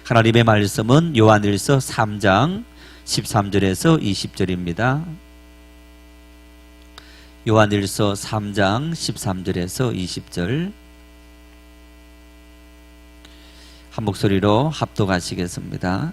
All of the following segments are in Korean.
하나님의 말씀은 요한일서 3장 13절에서 20절입니다. 요한일서 3장 13절에서 20절 한 목소리로 합독하시겠습니다.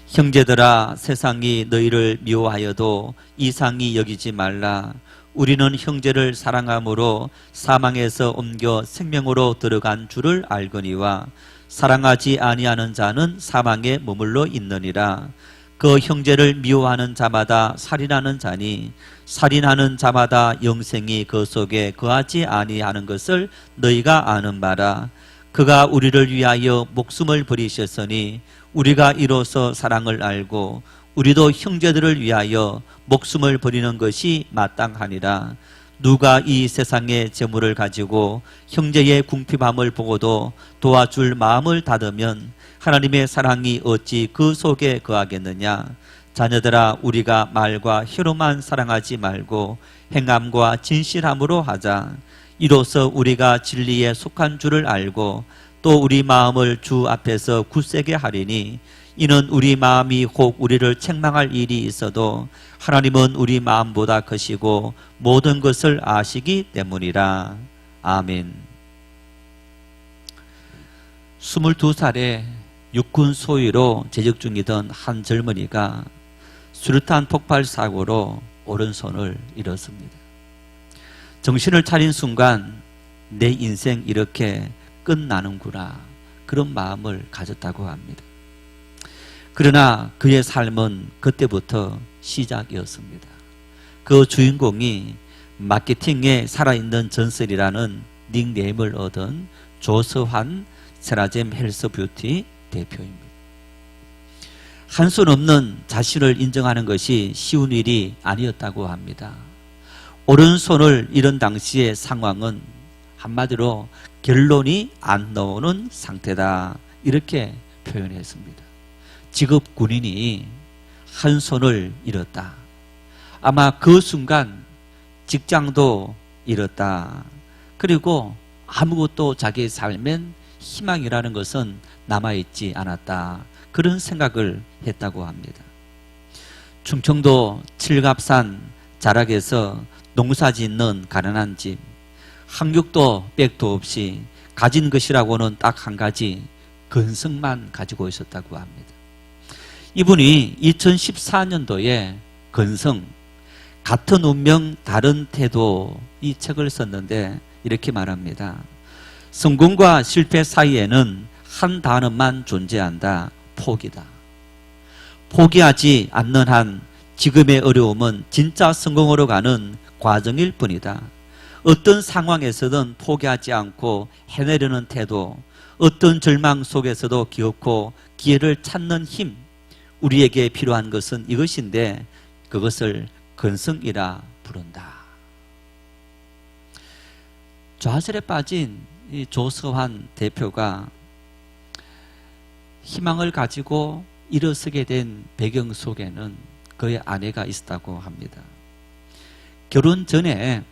형제들아, 세상이 너희를 미워하여도 이상히 여기지 말라. 우리는 형제를 사랑함으로 사망에서 옮겨 생명으로 들어간 줄을 알거니와 사랑하지 아니하는 자는 사망에 머물러 있느니라. 그 형제를 미워하는 자마다 살인하는 자니 살인하는 자마다 영생이 그 속에 거하지 아니하는 것을 너희가 아는 바라. 그가 우리를 위하여 목숨을 버리셨으니 우리가 이로써 사랑을 알고 우리도 형제들을 위하여 목숨을 버리는 것이 마땅하니라. 누가 이 세상의 재물을 가지고 형제의 궁핍함을 보고도 도와줄 마음을 닫으면 하나님의 사랑이 어찌 그 속에 거하겠느냐. 자녀들아, 우리가 말과 혀로만 사랑하지 말고 행함과 진실함으로 하자. 이로써 우리가 진리에 속한 줄을 알고 또 우리 마음을 주 앞에서 굳세게 하리니 이는 우리 마음이 혹 우리를 책망할 일이 있어도 하나님은 우리 마음보다 크시고 모든 것을 아시기 때문이라. 아멘. 22살에 육군 소위로 재직 중이던 한 젊은이가 수류탄 폭발 사고로 오른손을 잃었습니다. 정신을 차린 순간 내 인생 이렇게 끝나는구나, 그런 마음을 가졌다고 합니다. 그러나 그의 삶은 그때부터 시작이었습니다. 그 주인공이 마케팅에 살아있는 전설이라는 닉네임을 얻은 조서환 세라젬 헬스 뷰티 대표입니다. 한 손 없는 자신을 인정하는 것이 쉬운 일이 아니었다고 합니다. 오른손을 잃은 당시의 상황은 한마디로 결론이 안 나오는 상태다, 이렇게 표현했습니다. 직업 군인이 한 손을 잃었다. 아마 그 순간 직장도 잃었다. 그리고 아무것도 자기의 삶엔 희망이라는 것은 남아있지 않았다, 그런 생각을 했다고 합니다. 충청도 칠갑산 자락에서 농사짓는 가난한 집, 학육도 백도 없이 가진 것이라고는 딱 한 가지, 건성만 가지고 있었다고 합니다. 이분이 2014년도에 건성, 같은 운명 다른 태도, 이 책을 썼는데 이렇게 말합니다. 성공과 실패 사이에는 한 단어만 존재한다. 포기다. 포기하지 않는 한 지금의 어려움은 진짜 성공으로 가는 과정일 뿐이다. 어떤 상황에서든 포기하지 않고 해내려는 태도, 어떤 절망 속에서도 기어코 기회를 찾는 힘, 우리에게 필요한 것은 이것인데 그것을 건성이라 부른다. 좌절에 빠진 이 조서환 대표가 희망을 가지고 일어서게 된 배경 속에는 그의 아내가 있었다고 합니다. 결혼 전에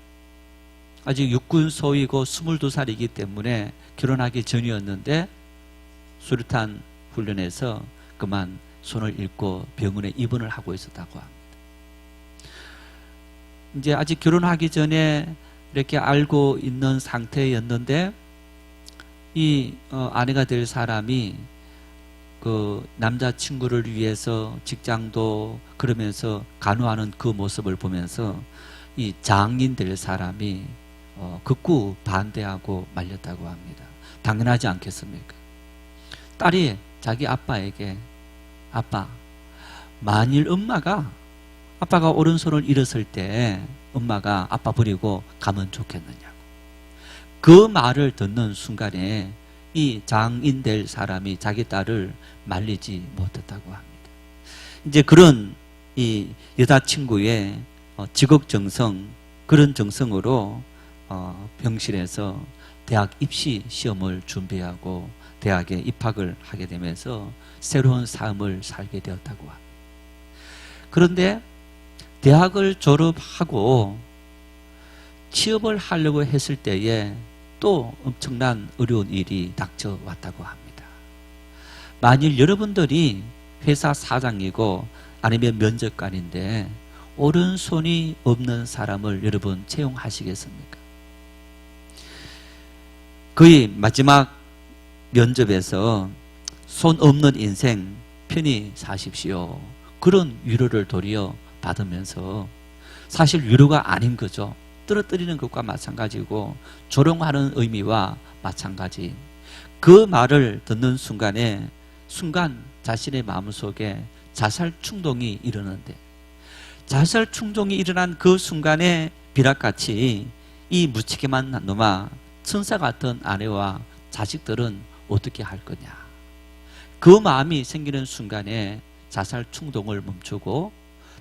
아직 육군 소위고 22살이기 때문에 결혼하기 전이었는데 수류탄 훈련에서 그만 손을 잃고 병원에 입원을 하고 있었다고 합니다. 이제 아직 결혼하기 전에 이렇게 알고 있는 상태였는데 이 아내가 될 사람이 그 남자친구를 위해서 직장도 그러면서 간호하는 그 모습을 보면서 이 장인 될 사람이 극구 반대하고 말렸다고 합니다. 당연하지 않겠습니까? 딸이 자기 아빠에게, 아빠, 만일 아빠가 오른손을 잃었을 때 엄마가 아빠 버리고 가면 좋겠느냐고. 그 말을 듣는 순간에 이 장인 될 사람이 자기 딸을 말리지 못했다고 합니다. 이제 그런 이 여자친구의 직업정성, 그런 정성으로 병실에서 대학 입시 시험을 준비하고 대학에 입학을 하게 되면서 새로운 삶을 살게 되었다고 합니다. 그런데 대학을 졸업하고 취업을 하려고 했을 때에 또 엄청난 어려운 일이 닥쳐왔다고 합니다. 만일 여러분들이 회사 사장이고 아니면 면접관인데 오른손이 없는 사람을 여러분 채용하시겠습니까? 거의 마지막 면접에서 손 없는 인생 편히 사십시오, 그런 위로를 도리어 받으면서 사실 위로가 아닌 거죠. 떨어뜨리는 것과 마찬가지고 조롱하는 의미와 마찬가지. 그 말을 듣는 순간 자신의 마음속에 자살 충동이 일어나는데, 자살 충동이 일어난 그 순간에 비락같이 이 무책임한 놈아, 천사 같은 아내와 자식들은 어떻게 할 거냐. 그 마음이 생기는 순간에 자살 충동을 멈추고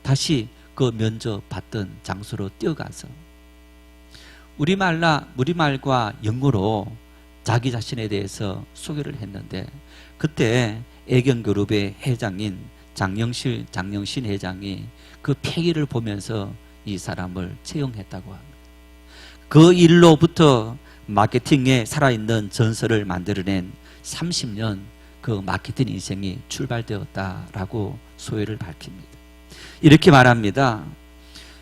다시 그 면접 받던 장소로 뛰어가서 우리말과 영어로 자기 자신에 대해서 소개를 했는데, 그때 애경그룹의 회장인 장영신 회장이 그 패기를 보면서 이 사람을 채용했다고 합니다. 그 일로부터 마케팅에 살아있는 전설을 만들어낸 30년 그 마케팅 인생이 출발되었다라고 소회를 밝힙니다. 이렇게 말합니다.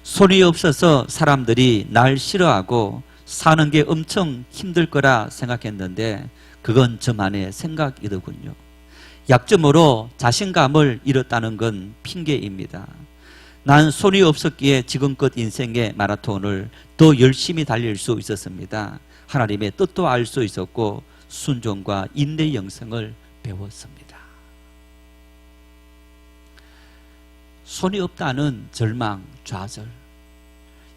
손이 없어서 사람들이 날 싫어하고 사는 게 엄청 힘들 거라 생각했는데 그건 저만의 생각이더군요. 약점으로 자신감을 잃었다는 건 핑계입니다. 난 손이 없었기에 지금껏 인생의 마라톤을 더 열심히 달릴 수 있었습니다. 하나님의 뜻도 알 수 있었고 순종과 인내의 영성을 배웠습니다. 손이 없다는 절망, 좌절,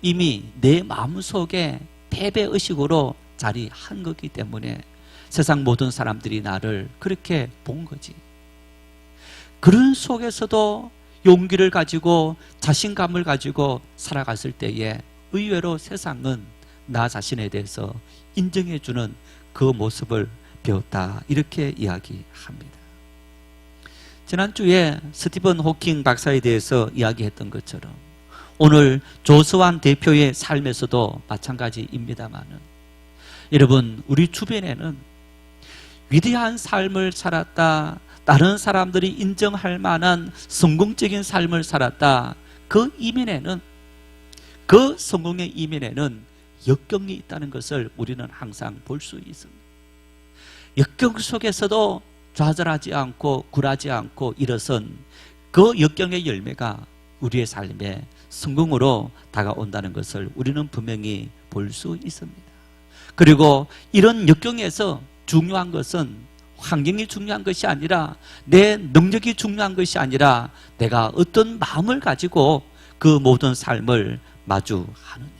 이미 내 마음속에 패배의식으로 자리한 거기 때문에 세상 모든 사람들이 나를 그렇게 본 거지. 그런 속에서도 용기를 가지고 자신감을 가지고 살아갔을 때에 의외로 세상은 나 자신에 대해서 인정해주는 그 모습을 배웠다, 이렇게 이야기합니다. 지난주에 스티븐 호킹 박사에 대해서 이야기했던 것처럼 오늘 조수환 대표의 삶에서도 마찬가지입니다만은, 여러분, 우리 주변에는 위대한 삶을 살았다, 다른 사람들이 인정할 만한 성공적인 삶을 살았다, 그 이면에는, 그 성공의 이면에는 역경이 있다는 것을 우리는 항상 볼 수 있습니다. 역경 속에서도 좌절하지 않고 굴하지 않고 일어선 그 역경의 열매가 우리의 삶에 성공으로 다가온다는 것을 우리는 분명히 볼 수 있습니다. 그리고 이런 역경에서 중요한 것은 환경이 중요한 것이 아니라, 내 능력이 중요한 것이 아니라 내가 어떤 마음을 가지고 그 모든 삶을 마주하느냐.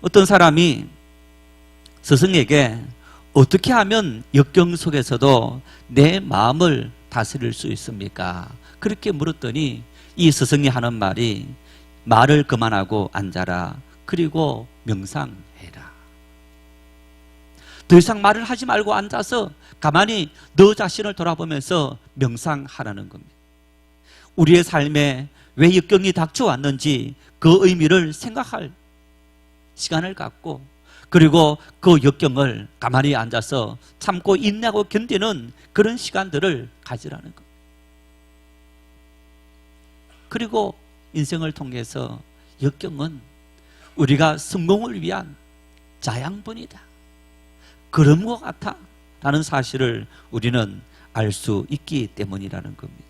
어떤 사람이 스승에게 어떻게 하면 역경 속에서도 내 마음을 다스릴 수 있습니까? 그렇게 물었더니 이 스승이 하는 말이, 말을 그만하고 앉아라, 그리고 명상해라. 더 이상 말을 하지 말고 앉아서 가만히 너 자신을 돌아보면서 명상하라는 겁니다. 우리의 삶에 왜 역경이 닥쳐왔는지 그 의미를 생각할 시간을 갖고, 그리고 그 역경을 가만히 앉아서 참고 인내하고 견디는 그런 시간들을 가지라는 겁니다. 그리고 인생을 통해서 역경은 우리가 성공을 위한 자양분이다, 그런 것 같아 라는 사실을 우리는 알 수 있기 때문이라는 겁니다.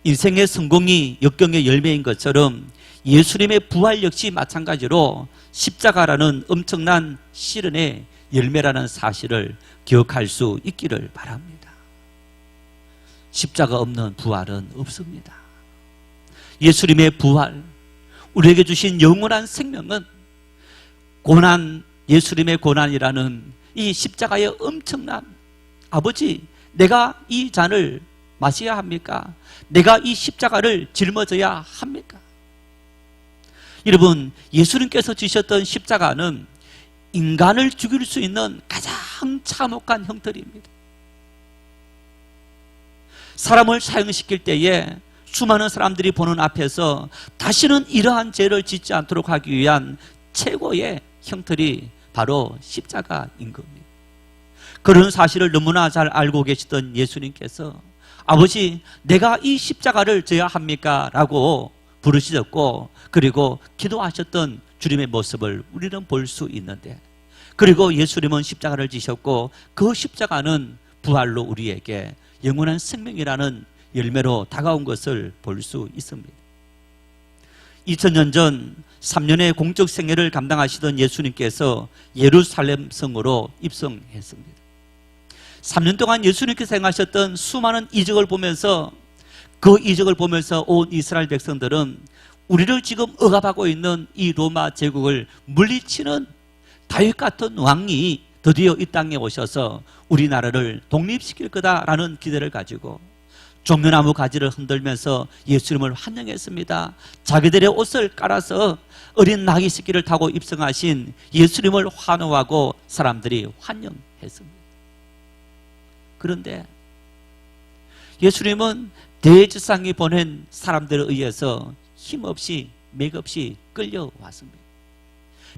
인생의 성공이 역경의 열매인 것처럼 예수님의 부활 역시 마찬가지로 십자가라는 엄청난 시련의 열매라는 사실을 기억할 수 있기를 바랍니다. 십자가 없는 부활은 없습니다. 예수님의 부활, 우리에게 주신 영원한 생명은 고난, 예수님의 고난이라는 이 십자가의 엄청난, 아버지, 내가 이 잔을 마셔야 합니까? 내가 이 십자가를 짊어져야 합니까? 여러분, 예수님께서 지셨던 십자가는 인간을 죽일 수 있는 가장 참혹한 형틀입니다. 사람을 사형시킬 때에 수많은 사람들이 보는 앞에서 다시는 이러한 죄를 짓지 않도록 하기 위한 최고의 형틀이 바로 십자가인 겁니다. 그런 사실을 너무나 잘 알고 계시던 예수님께서 아버지, 내가 이 십자가를 져야 합니까? 라고 부르시셨고, 그리고 기도하셨던 주님의 모습을 우리는 볼 수 있는데, 그리고 예수님은 십자가를 지셨고 그 십자가는 부활로 우리에게 영원한 생명이라는 열매로 다가온 것을 볼 수 있습니다. 2000년 전 3년의 공적 생애를 감당하시던 예수님께서 예루살렘 성으로 입성했습니다. 3년 동안 예수님께서 행하셨던 수많은 이적을 보면서, 그 이적을 보면서 온 이스라엘 백성들은 우리를 지금 억압하고 있는 이 로마 제국을 물리치는 다윗 같은 왕이 드디어 이 땅에 오셔서 우리나라를 독립시킬 거다라는 기대를 가지고 종려나무 가지를 흔들면서 예수님을 환영했습니다. 자기들의 옷을 깔아서 어린 나귀 새끼를 타고 입성하신 예수님을 환호하고 사람들이 환영했습니다. 그런데 예수님은 대제사장이 보낸 사람들에 의해서 힘없이 맥없이 끌려왔습니다.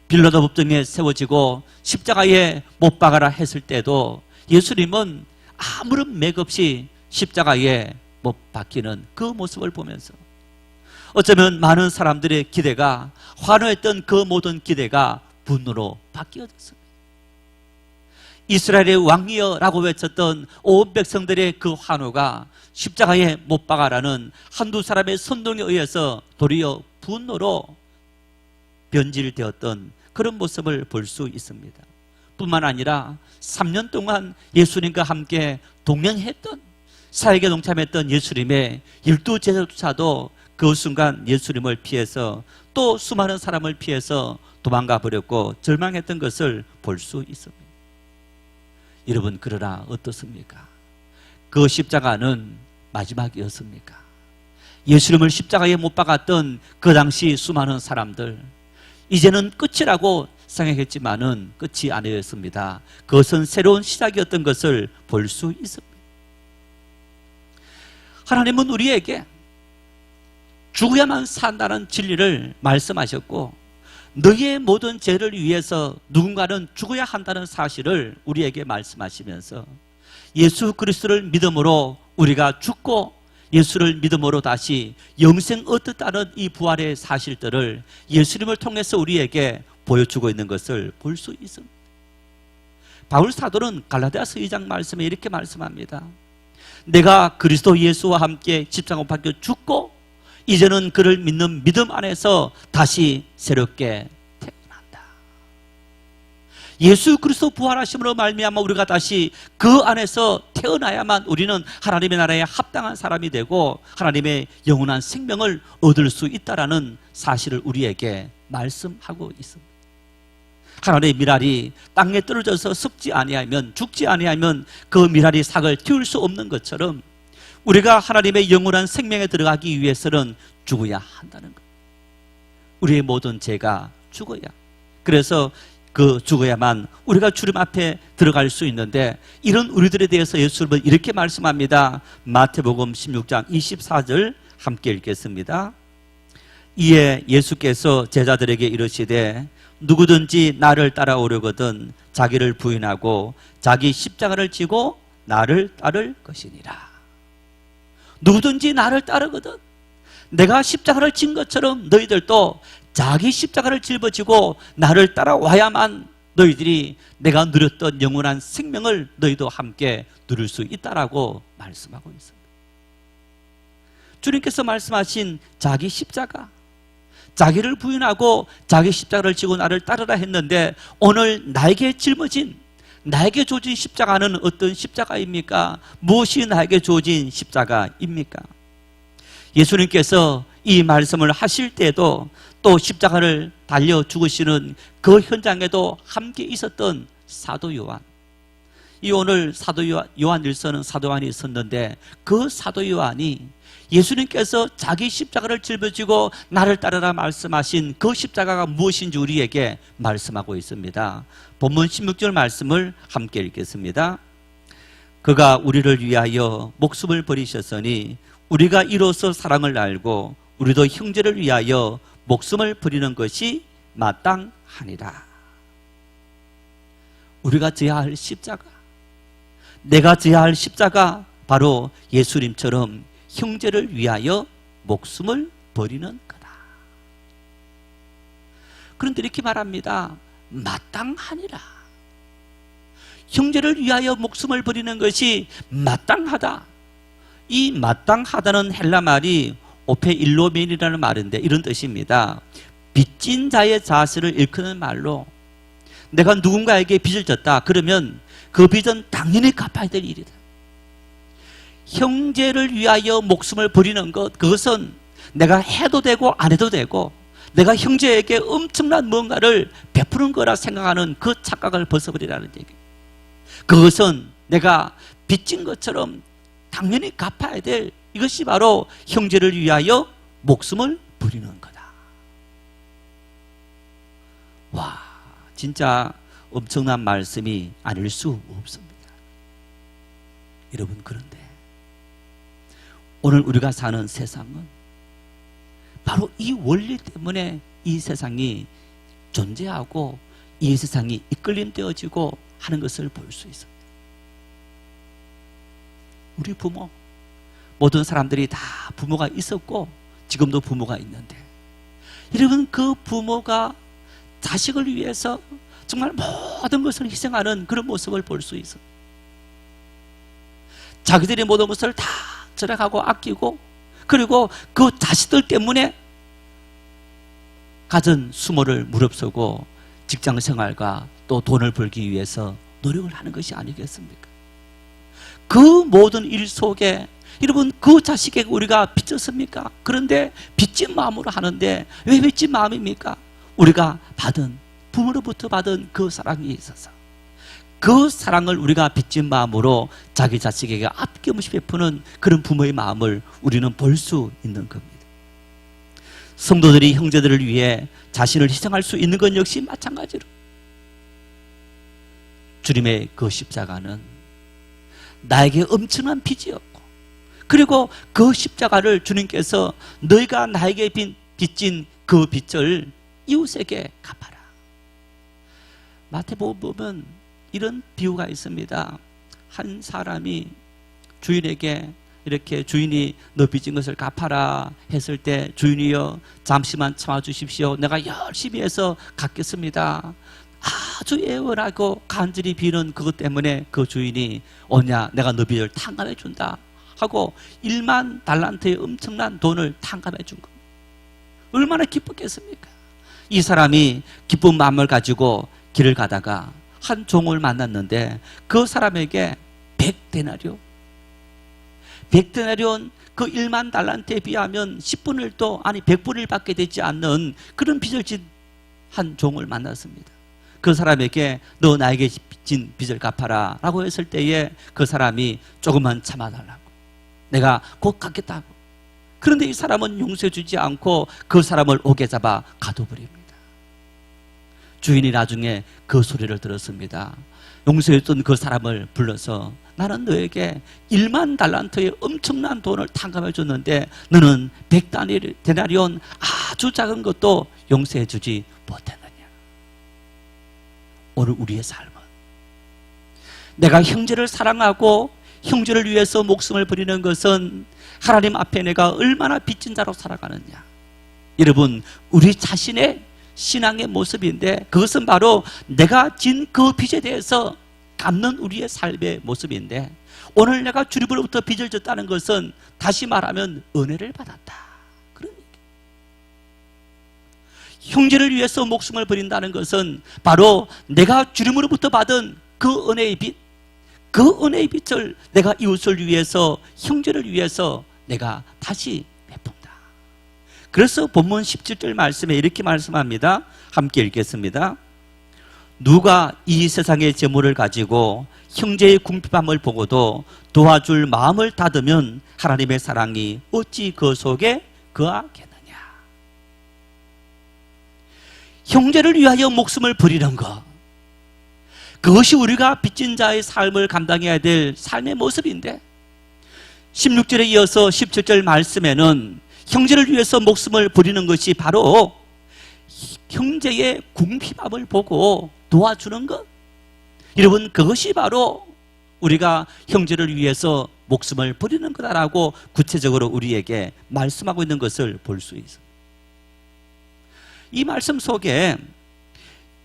빌라도 법정에 세워지고 십자가에 못 박아라 했을 때도 예수님은 아무런 맥없이 십자가에 못 박히는 그 모습을 보면서 어쩌면 많은 사람들의 기대가, 환호했던 그 모든 기대가 분노로 바뀌어졌습니다. 이스라엘의 왕이여라고 외쳤던 온 백성들의 그 환호가 십자가에 못 박아라는 한두 사람의 선동에 의해서 도리어 분노로 변질되었던 그런 모습을 볼 수 있습니다. 뿐만 아니라 3년 동안 예수님과 함께 동행했던, 사역에 동참했던 예수님의 12 제자조차도 그 순간 예수님을 피해서 또 수많은 사람을 피해서 도망가 버렸고 절망했던 것을 볼 수 있습니다. 여러분, 그러나 어떻습니까? 그 십자가는 마지막이었습니까? 예수님을 십자가에 못 박았던 그 당시 수많은 사람들, 이제는 끝이라고 생각했지만은 끝이 아니었습니다. 그것은 새로운 시작이었던 것을 볼 수 있습니다. 하나님은 우리에게 죽어야만 산다는 진리를 말씀하셨고, 너희의 모든 죄를 위해서 누군가는 죽어야 한다는 사실을 우리에게 말씀하시면서 예수 그리스도를 믿음으로 우리가 죽고 예수를 믿음으로 다시 영생 얻었다는 이 부활의 사실들을 예수님을 통해서 우리에게 보여주고 있는 것을 볼 수 있습니다. 바울 사도는 갈라디아서 2장 말씀에 이렇게 말씀합니다. 내가 그리스도 예수와 함께 십자가 못 박혀 죽고 이제는 그를 믿는 믿음 안에서 다시 새롭게 태어난다. 예수 그리스도 부활하심으로 말미암아 우리가 다시 그 안에서 태어나야만 우리는 하나님의 나라에 합당한 사람이 되고 하나님의 영원한 생명을 얻을 수 있다라는 사실을 우리에게 말씀하고 있습니다. 하나님의 미랄이 땅에 떨어져서 썩지 아니하면, 죽지 아니하면 그 미랄이 삭을 틔울 수 없는 것처럼 우리가 하나님의 영원한 생명에 들어가기 위해서는 죽어야 한다는 것. 우리의 모든 죄가 죽어야, 그래서 그 죽어야만 우리가 주님 앞에 들어갈 수 있는데, 이런 우리들에 대해서 예수님은 이렇게 말씀합니다. 마태복음 16장 24절 함께 읽겠습니다. 이에 예수께서 제자들에게 이르시되 누구든지 나를 따라오려거든 자기를 부인하고 자기 십자가를 지고 나를 따를 것이니라. 누구든지 나를 따르거든, 내가 십자가를 진 것처럼 너희들도 자기 십자가를 짊어지고 나를 따라와야만 너희들이 내가 누렸던 영원한 생명을 너희도 함께 누릴 수 있다라고 말씀하고 있습니다. 주님께서 말씀하신 자기 십자가, 자기를 부인하고 자기 십자가를 지고 나를 따르라 했는데, 오늘 나에게 짊어진, 나에게 주어진 십자가는 어떤 십자가입니까? 무엇이 나에게 주어진 십자가입니까? 예수님께서 이 말씀을 하실 때도 또 십자가를 달려 죽으시는 그 현장에도 함께 있었던 사도 요한, 이 오늘 사도 요한 일서는 사도 요한이 있었는데, 그 사도 요한이 예수님께서 자기 십자가를 짊어지고 나를 따르라 말씀하신 그 십자가가 무엇인지 우리에게 말씀하고 있습니다. 본문 16절 말씀을 함께 읽겠습니다. 그가 우리를 위하여 목숨을 버리셨으니 우리가 이로써 사랑을 알고 우리도 형제를 위하여 목숨을 버리는 것이 마땅하니라. 우리가 져야 할 십자가, 내가 져야 할 십자가, 바로 예수님처럼 형제를 위하여 목숨을 버리는 거다. 그런데 이렇게 말합니다. 마땅하니라. 형제를 위하여 목숨을 버리는 것이 마땅하다. 이 마땅하다는 헬라 말이 오페일로멘이라는 말인데 이런 뜻입니다. 빚진 자의 자세를 일컫는 말로, 내가 누군가에게 빚을 졌다 그러면 그 빚은 당연히 갚아야 될 일이다. 형제를 위하여 목숨을 버리는 것, 그것은 내가 해도 되고 안 해도 되고 내가 형제에게 엄청난 뭔가를 베푸는 거라 생각하는 그 착각을 벗어버리라는 얘기예요. 그것은 내가 빚진 것처럼 당연히 갚아야 될, 이것이 바로 형제를 위하여 목숨을 버리는 거다. 와, 진짜 엄청난 말씀이 아닐 수 없습니다. 여러분, 그런데 오늘 우리가 사는 세상은 바로 이 원리 때문에 이 세상이 존재하고 이 세상이 이끌림되어지고 하는 것을 볼 수 있습니다. 우리 부모, 모든 사람들이 다 부모가 있었고 지금도 부모가 있는데, 여러분, 그 부모가 자식을 위해서 정말 모든 것을 희생하는 그런 모습을 볼 수 있어요. 자기들이 모든 것을 다 절약하고 아끼고, 그리고 그 자식들 때문에 가진 수모를 무릅쓰고 직장 생활과 또 돈을 벌기 위해서 노력을 하는 것이 아니겠습니까? 그 모든 일 속에 여러분, 그 자식에게 우리가 빚졌습니까? 그런데 빚진 마음으로 하는데 왜 빚진 마음입니까? 우리가 받은, 부모로부터 받은 그 사랑이 있어서 그 사랑을 우리가 빚진 마음으로 자기 자식에게 아낌없이 베푸는 그런 부모의 마음을 우리는 볼 수 있는 겁니다. 성도들이 형제들을 위해 자신을 희생할 수 있는 건 역시 마찬가지로 주님의 그 십자가는 나에게 엄청난 빚이었고, 그리고 그 십자가를 주님께서 너희가 나에게 빚진 그 빚을 이웃에게 갚아라. 마태복음 보면 이런 비유가 있습니다. 한 사람이 주인에게 이렇게, 주인이 너 빚진 것을 갚아라 했을 때, 주인이여 잠시만 참아주십시오, 내가 열심히 해서 갚겠습니다. 아주 애원하고 간절히 비는 그것 때문에 그 주인이 오냐, 내가 너 빚을 탕감해 준다 하고 1만 달란트의 엄청난 돈을 탕감해 준 겁니다. 얼마나 기뻤겠습니까? 이 사람이 기쁜 마음을 가지고 길을 가다가 한 종을 만났는데 그 사람에게 100데나리온, 100데나리온, 그 1만 달란트에 비하면 10분의 1도 아니 100분의 1밖에 되지 않는 그런 빚을 진 한 종을 만났습니다. 그 사람에게 너 나에게 빚진 빚을 갚아라 라고 했을 때에 그 사람이 조금만 참아달라고, 내가 곧 갚겠다고. 그런데 이 사람은 용서해 주지 않고 그 사람을 옥에 잡아 가둬버립니다. 주인이 나중에 그 소리를 들었습니다. 용서했던 그 사람을 불러서, 나는 너에게 1만 달란트의 엄청난 돈을 탕감해 줬는데 너는 100데나리온 아주 작은 것도 용서해 주지 못했느냐. 오늘 우리의 삶은 내가 형제를 사랑하고 형제를 위해서 목숨을 버리는 것은 하나님 앞에 내가 얼마나 빚진 자로 살아가느냐. 여러분, 우리 자신의 신앙의 모습인데, 그것은 바로 내가 진 그 빚에 대해서 갚는 우리의 삶의 모습인데, 오늘 내가 주님으로부터 빚을 졌다는 것은 다시 말하면 은혜를 받았다, 그런 얘기. 형제를 위해서 목숨을 버린다는 것은 바로 내가 주님으로부터 받은 그 은혜의 빚, 그 은혜의 빚을 내가 이웃을 위해서, 형제를 위해서 내가 다시 베푼다. 그래서 본문 17절 말씀에 이렇게 말씀합니다. 함께 읽겠습니다. 누가 이 세상의 재물을 가지고 형제의 궁핍함을 보고도 도와줄 마음을 닫으면 하나님의 사랑이 어찌 그 속에 거하겠느냐. 형제를 위하여 목숨을 버리는 것, 그것이 우리가 빚진 자의 삶을 감당해야 될 삶의 모습인데, 16절에 이어서 17절 말씀에는 형제를 위해서 목숨을 버리는 것이 바로 형제의 궁핍함을 보고 도와주는 것, 여러분, 그것이 바로 우리가 형제를 위해서 목숨을 버리는 거다라고 구체적으로 우리에게 말씀하고 있는 것을 볼 수 있습니다. 이 말씀 속에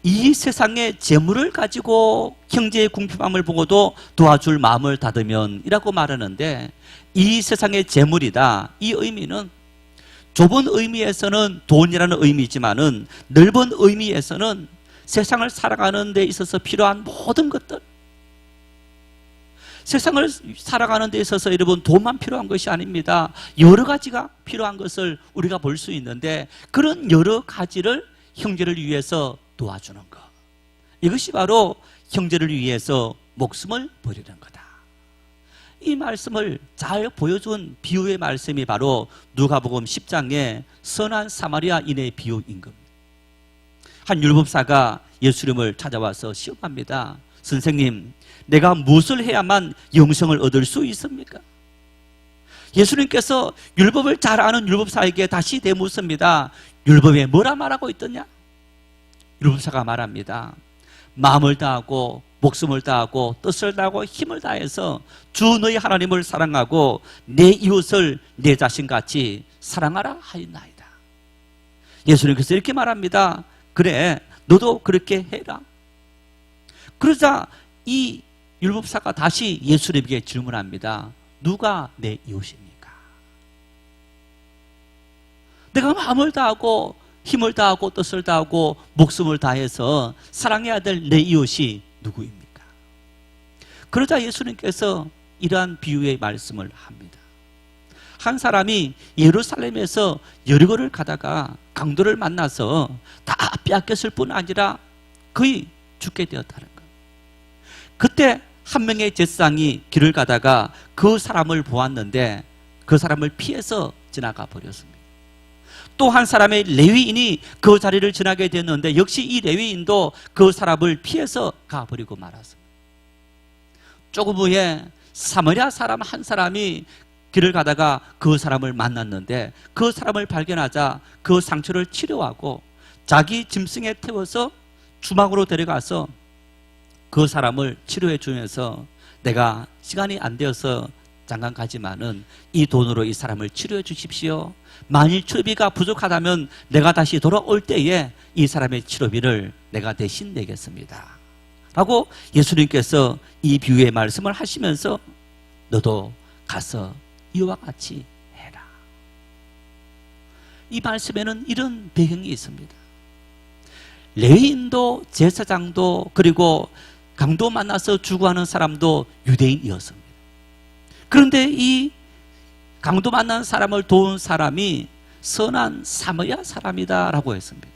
이 세상의 재물을 가지고 형제의 궁핍함을 보고도 도와줄 마음을 닫으면 이라고 말하는데, 이 세상의 재물이다, 이 의미는 좁은 의미에서는 돈이라는 의미지만은 넓은 의미에서는 세상을 살아가는 데 있어서 필요한 모든 것들, 세상을 살아가는 데 있어서 여러분 돈만 필요한 것이 아닙니다. 여러 가지가 필요한 것을 우리가 볼 수 있는데, 그런 여러 가지를 형제를 위해서 도와주는 것, 이것이 바로 형제를 위해서 목숨을 버리는 거다. 이 말씀을 잘 보여준 비유의 말씀이 바로 누가복음 10장의 선한 사마리아인의 비유인 겁니다. 한 율법사가 예수님을 찾아와서 시험합니다. 선생님, 내가 무엇을 해야만 영생을 얻을 수 있습니까? 예수님께서 율법을 잘 아는 율법사에게 다시 되묻습니다. 율법에 뭐라 말하고 있더냐? 율법사가 말합니다. 마음을 다하고 목숨을 다하고 뜻을 다하고 힘을 다해서 주 너희 하나님을 사랑하고 내 이웃을 내 자신같이 사랑하라 하였나이다. 예수님께서 이렇게 말합니다. 그래, 너도 그렇게 해라. 그러자 이 율법사가 다시 예수님에게 질문합니다. 누가 내 이웃입니까? 내가 마음을 다하고 힘을 다하고 뜻을 다하고 목숨을 다해서 사랑해야 될 내 이웃이 누구입니까? 그러자 예수님께서 이러한 비유의 말씀을 합니다. 한 사람이 예루살렘에서 여리고를 가다가 강도를 만나서 다 빼앗겼을 뿐 아니라 거의 죽게 되었다는 것. 그때 한 명의 제사장이 길을 가다가 그 사람을 보았는데 그 사람을 피해서 지나가 버렸습니다. 또 한 사람의 레위인이 그 자리를 지나게 됐는데 역시 이 레위인도 그 사람을 피해서 가버리고 말았습니다. 조금 후에 사마리아 사람 한 사람이 길을 가다가 그 사람을 만났는데 그 사람을 발견하자 그 상처를 치료하고 자기 짐승에 태워서 주막으로 데려가서 그 사람을 치료해 주면서 내가 시간이 안 되어서 잠깐 가지만은 이 돈으로 이 사람을 치료해 주십시오. 만일 치료비가 부족하다면 내가 다시 돌아올 때에 이 사람의 치료비를 내가 대신 내겠습니다. 라고 예수님께서 이 비유의 말씀을 하시면서 너도 가서 이와 같이 해라. 이 말씀에는 이런 배경이 있습니다. 레위인도 제사장도 그리고 강도 만나서 주고하는 사람도 유대인이었습니다. 그런데 이 강도 만난 사람을 도운 사람이 선한 사마리아 사람이다 라고 했습니다.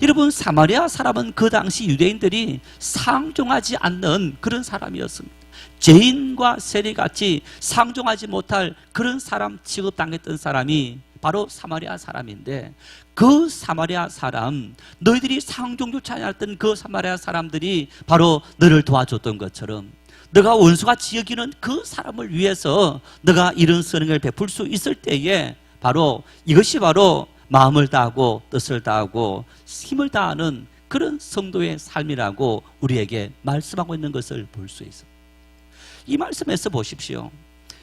여러분, 사마리아 사람은 그 당시 유대인들이 상종하지 않는 그런 사람이었습니다. 죄인과 세리같이 상종하지 못할 그런 사람 취급당했던 사람이 바로 사마리아 사람인데, 그 사마리아 사람, 너희들이 상종조차 않았던 그 사마리아 사람들이 바로 너를 도와줬던 것처럼 너가 원수같이 여기는 그 사람을 위해서 너가 이런 선행을 베풀 수 있을 때에 바로 이것이 바로 마음을 다하고 뜻을 다하고 힘을 다하는 그런 성도의 삶이라고 우리에게 말씀하고 있는 것을 볼 수 있습니다. 이 말씀에서 보십시오.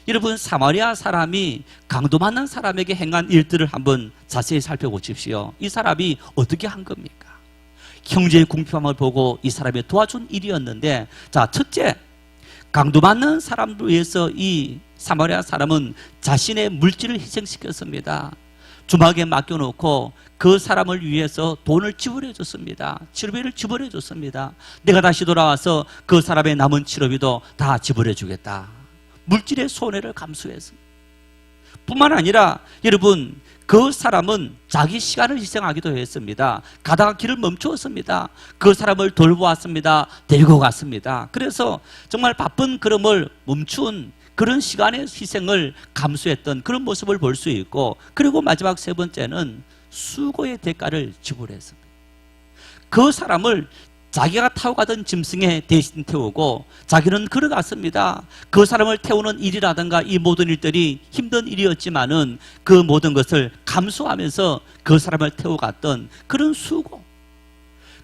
여러분, 사마리아 사람이 강도 만난 사람에게 행한 일들을 한번 자세히 살펴보십시오. 이 사람이 어떻게 한 겁니까? 형제의 궁핍함을 보고 이 사람이 도와준 일이었는데, 자, 첫째, 강도 만난 사람을 위해서 이 사마리아 사람은 자신의 물질을 희생시켰습니다. 주막에 맡겨놓고 그 사람을 위해서 돈을 지불해 줬습니다. 치료비를 지불해 줬습니다. 내가 다시 돌아와서 그 사람의 남은 치료비도 다 지불해 주겠다. 물질의 손해를 감수했습니다. 뿐만 아니라 여러분, 그 사람은 자기 시간을 희생하기도 했습니다. 가다가 길을 멈추었습니다. 그 사람을 돌보았습니다. 데리고 갔습니다. 그래서 정말 바쁜 걸음을 멈춘 그런 시간의 희생을 감수했던 그런 모습을 볼 수 있고, 그리고 마지막 세 번째는 수고의 대가를 지불했습니다. 그 사람을 자기가 타고 가던 짐승에 대신 태우고 자기는 걸어갔습니다. 그 사람을 태우는 일이라든가 이 모든 일들이 힘든 일이었지만은 그 모든 것을 감수하면서 그 사람을 태워갔던 그런 수고,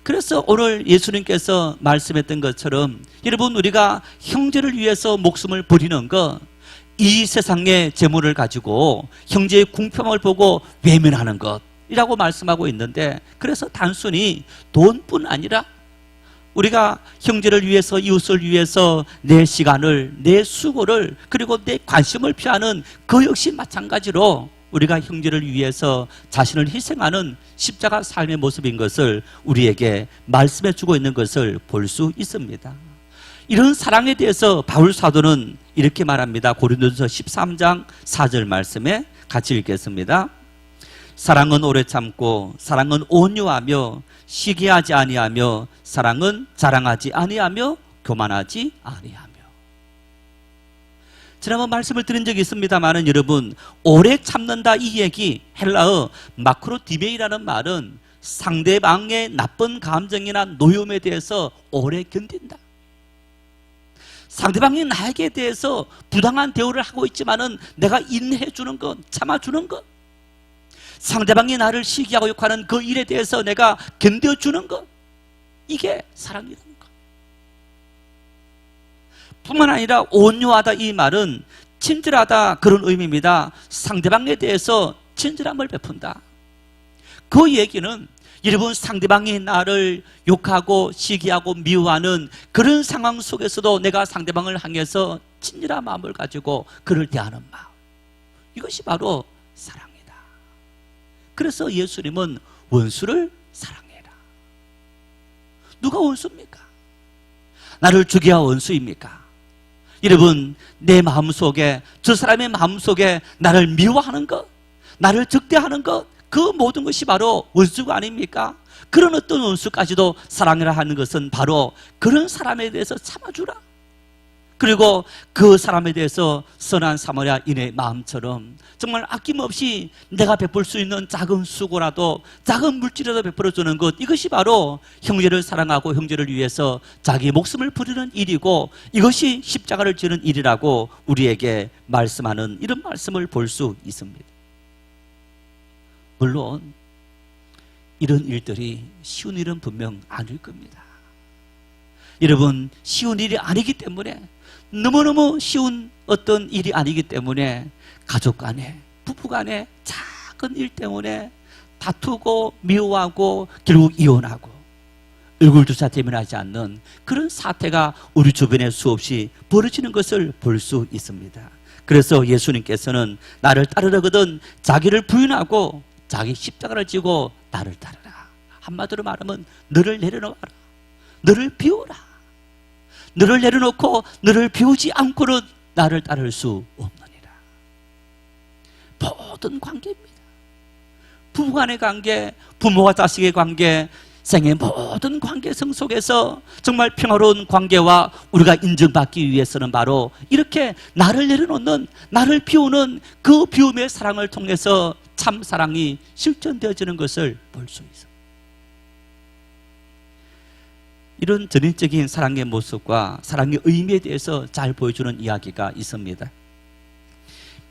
그래서 오늘 예수님께서 말씀했던 것처럼 여러분, 우리가 형제를 위해서 목숨을 버리는 것, 이 세상의 재물을 가지고 형제의 궁핍함을 보고 외면하는 것이라고 말씀하고 있는데, 그래서 단순히 돈뿐 아니라 우리가 형제를 위해서, 이웃을 위해서 내 시간을, 내 수고를, 그리고 내 관심을 피하는 그 역시 마찬가지로 우리가 형제를 위해서 자신을 희생하는 십자가 삶의 모습인 것을 우리에게 말씀해 주고 있는 것을 볼 수 있습니다. 이런 사랑에 대해서 바울 사도는 이렇게 말합니다. 고린도전서 13장 4절 말씀에 같이 읽겠습니다. 사랑은 오래 참고, 사랑은 온유하며, 시기하지 아니하며, 사랑은 자랑하지 아니하며, 교만하지 아니하며. 지난번 말씀을 드린 적이 있습니다마는 여러분, 오래 참는다 이 얘기, 헬라어 마크로디메이라는 말은 상대방의 나쁜 감정이나 노여움에 대해서 오래 견딘다. 상대방이 나에게 대해서 부당한 대우를 하고 있지만은 내가 인내해 주는 것, 참아주는 것, 상대방이 나를 시기하고 욕하는 그 일에 대해서 내가 견뎌주는 것, 이게 사랑이라는 것. 뿐만 아니라 온유하다 이 말은 친절하다 그런 의미입니다. 상대방에 대해서 친절함을 베푼다. 그 얘기는 여러분, 상대방이 나를 욕하고 시기하고 미워하는 그런 상황 속에서도 내가 상대방을 향해서 친절한 마음을 가지고 그를 대하는 마음, 이것이 바로 사랑이다. 그래서 예수님은 원수를 사랑해라. 누가 원수입니까? 나를 죽여야 원수입니까? 여러분, 내 마음속에, 저 사람의 마음속에 나를 미워하는 것, 나를 적대하는 것, 그 모든 것이 바로 원수가 아닙니까? 그런 어떤 원수까지도 사랑이라 하는 것은 바로 그런 사람에 대해서 참아주라. 그리고 그 사람에 대해서 선한 사마리아인의 마음처럼 정말 아낌없이 내가 베풀 수 있는 작은 수고라도, 작은 물질이라도 베풀어주는 것, 이것이 바로 형제를 사랑하고 형제를 위해서 자기 목숨을 부리는 일이고, 이것이 십자가를 지는 일이라고 우리에게 말씀하는 이런 말씀을 볼 수 있습니다. 물론 이런 일들이 쉬운 일은 분명 아닐 겁니다. 여러분, 쉬운 일이 아니기 때문에, 너무너무 쉬운 어떤 일이 아니기 때문에 가족 간에, 부부 간에 작은 일 때문에 다투고 미워하고 결국 이혼하고 얼굴조차 대면하지 않는 그런 사태가 우리 주변에 수없이 벌어지는 것을 볼 수 있습니다. 그래서 예수님께서는 나를 따르려거든 자기를 부인하고 자기 십자가를 지고 나를 따르라. 한마디로 말하면 너를 내려놓아라. 너를 비우라. 너를 내려놓고 너를 비우지 않고는 나를 따를 수 없느니라. 모든 관계입니다. 부부간의 관계, 부모와 자식의 관계, 생의 모든 관계성 속에서 정말 평화로운 관계와 우리가 인정받기 위해서는 바로 이렇게 나를 내려놓는, 나를 비우는 그 비움의 사랑을 통해서 참 사랑이 실천되어지는 것을 볼 수 있습니다. 이런 전인적인 사랑의 모습과 사랑의 의미에 대해서 잘 보여주는 이야기가 있습니다.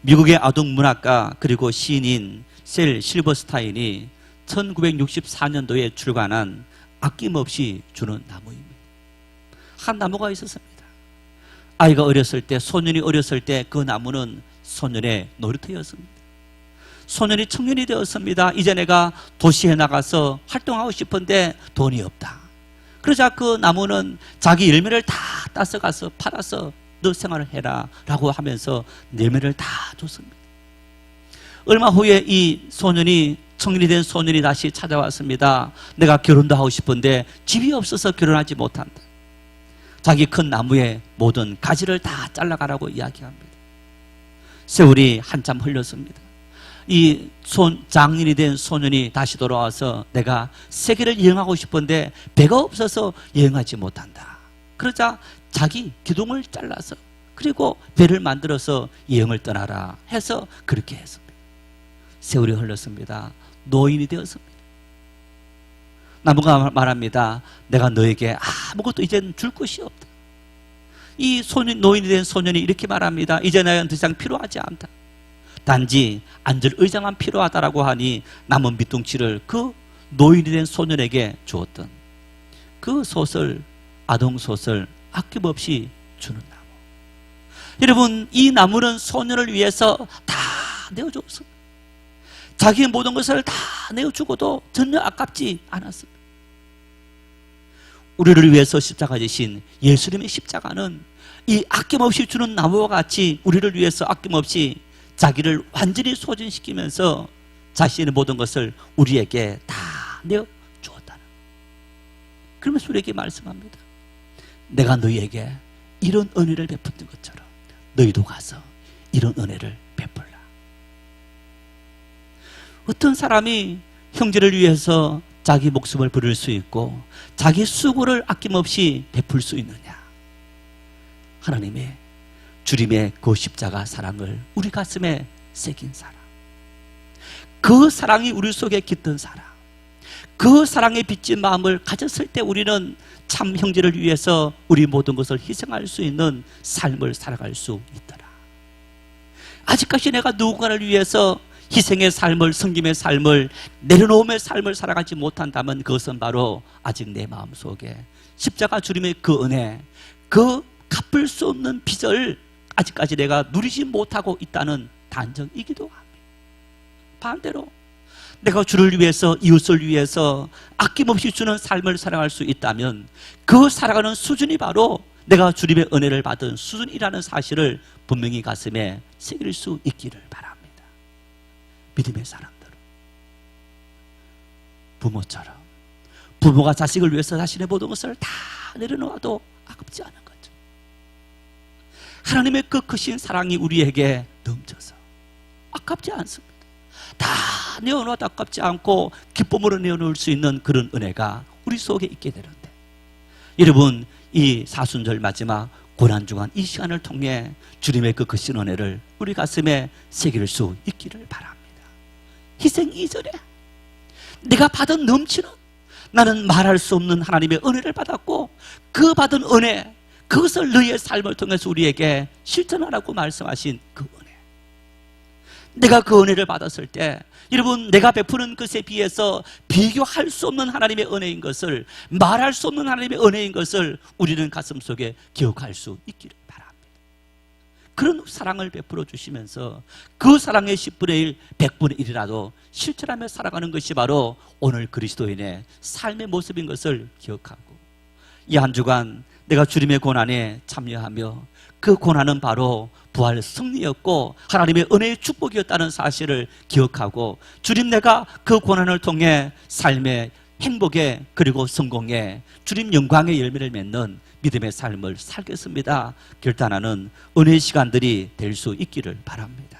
미국의 아동문학가 그리고 시인인 셀 실버스타인이 1964년도에 출간한 아낌없이 주는 나무입니다. 한 나무가 있었습니다. 아이가 어렸을 때, 소년이 어렸을 때 그 나무는 소년의 놀이터였습니다. 소년이 청년이 되었습니다. 이제 내가 도시에 나가서 활동하고 싶은데 돈이 없다. 그러자 그 나무는 자기 열매를 다 따서 가서 팔아서 너 생활을 해라 라고 하면서 열매를 다 줬습니다. 얼마 후에 이 소년이, 청년이 된 소년이 다시 찾아왔습니다. 내가 결혼도 하고 싶은데 집이 없어서 결혼하지 못한다. 자기 큰 나무의 모든 가지를 다 잘라가라고 이야기합니다. 세월이 한참 흘렀습니다. 이 장인이 된 소년이 다시 돌아와서 내가 세계를 여행하고 싶은데 배가 없어서 여행하지 못한다. 그러자 자기 기둥을 잘라서 그리고 배를 만들어서 여행을 떠나라 해서 그렇게 했습니다. 세월이 흘렀습니다. 노인이 되었습니다. 나무가 말합니다. 내가 너에게 아무것도 이제는 줄 것이 없다. 이 노인이 된 소년이 이렇게 말합니다. 이제 내가 더 이상 필요하지 않다. 단지 앉을 의자만 필요하다라고 하니 남은 밑둥치를 그 노인이 된 소년에게 주었던, 그 소설, 아동 소설 아낌없이 주는 나무. 여러분, 이 나무는 소년을 위해서 다 내어줬습니다. 자기의 모든 것을 다 내어주고도 전혀 아깝지 않았습니다. 우리를 위해서 십자가 지신 예수님의 십자가는 이 아낌없이 주는 나무와 같이 우리를 위해서 아낌없이 자기를 완전히 소진시키면서 자신의 모든 것을 우리에게 다 내어주었다는. 그러면서 우리에게 말씀합니다. 내가 너희에게 이런 은혜를 베푼 것처럼 너희도 가서 이런 은혜를 베풀라. 어떤 사람이 형제를 위해서 자기 목숨을 버릴 수 있고 자기 수고를 아낌없이 베풀 수 있느냐? 하나님의 주님의 그 십자가 사랑을 우리 가슴에 새긴 사람, 그 사랑이 우리 속에 깃든 사람, 그 사랑에 빚진 마음을 가졌을 때 우리는 참 형제를 위해서 우리 모든 것을 희생할 수 있는 삶을 살아갈 수 있더라. 아직까지 내가 누군가를 위해서 희생의 삶을, 섬김의 삶을, 내려놓음의 삶을 살아가지 못한다면 그것은 바로 아직 내 마음속에 십자가 주님의 그 은혜, 그 갚을 수 없는 빚을 아직까지 내가 누리지 못하고 있다는 단정이기도 합니다. 반대로 내가 주를 위해서, 이웃을 위해서 아낌없이 주는 삶을 살아갈 수 있다면 그 살아가는 수준이 바로 내가 주님의 은혜를 받은 수준이라는 사실을 분명히 가슴에 새길 수 있기를 바랍니다. 믿음의 사람들, 부모처럼 부모가 자식을 위해서 자신의 모든 것을 다 내려놓아도 아깝지 않은 거죠. 하나님의 그 크신 사랑이 우리에게 넘쳐서 아깝지 않습니다. 다 내어놓아도 아깝지 않고 기쁨으로 내어놓을 수 있는 그런 은혜가 우리 속에 있게 되는데, 여러분, 이 사순절 마지막 고난주간 이 시간을 통해 주님의 그 크신 은혜를 우리 가슴에 새길 수 있기를 바랍니다. 희생 이전에 내가 받은 넘치는, 나는 말할 수 없는 하나님의 은혜를 받았고 그 받은 은혜, 그것을 너희의 삶을 통해서 우리에게 실천하라고 말씀하신 그 은혜, 내가 그 은혜를 받았을 때 여러분, 내가 베푸는 것에 비해서 비교할 수 없는 하나님의 은혜인 것을, 말할 수 없는 하나님의 은혜인 것을 우리는 가슴속에 기억할 수 있기를 바랍니다. 그런 사랑을 베풀어 주시면서 그 사랑의 10분의 1, 100분의 1이라도 실천하며 살아가는 것이 바로 오늘 그리스도인의 삶의 모습인 것을 기억하고, 이 한 주간 내가 주님의 고난에 참여하며 그 고난은 바로 부활 승리였고 하나님의 은혜의 축복이었다는 사실을 기억하고, 주님, 내가 그 고난을 통해 삶의 행복에, 그리고 성공에, 주님 영광의 열매를 맺는 믿음의 삶을 살겠습니다 결단하는 은혜의 시간들이 될 수 있기를 바랍니다.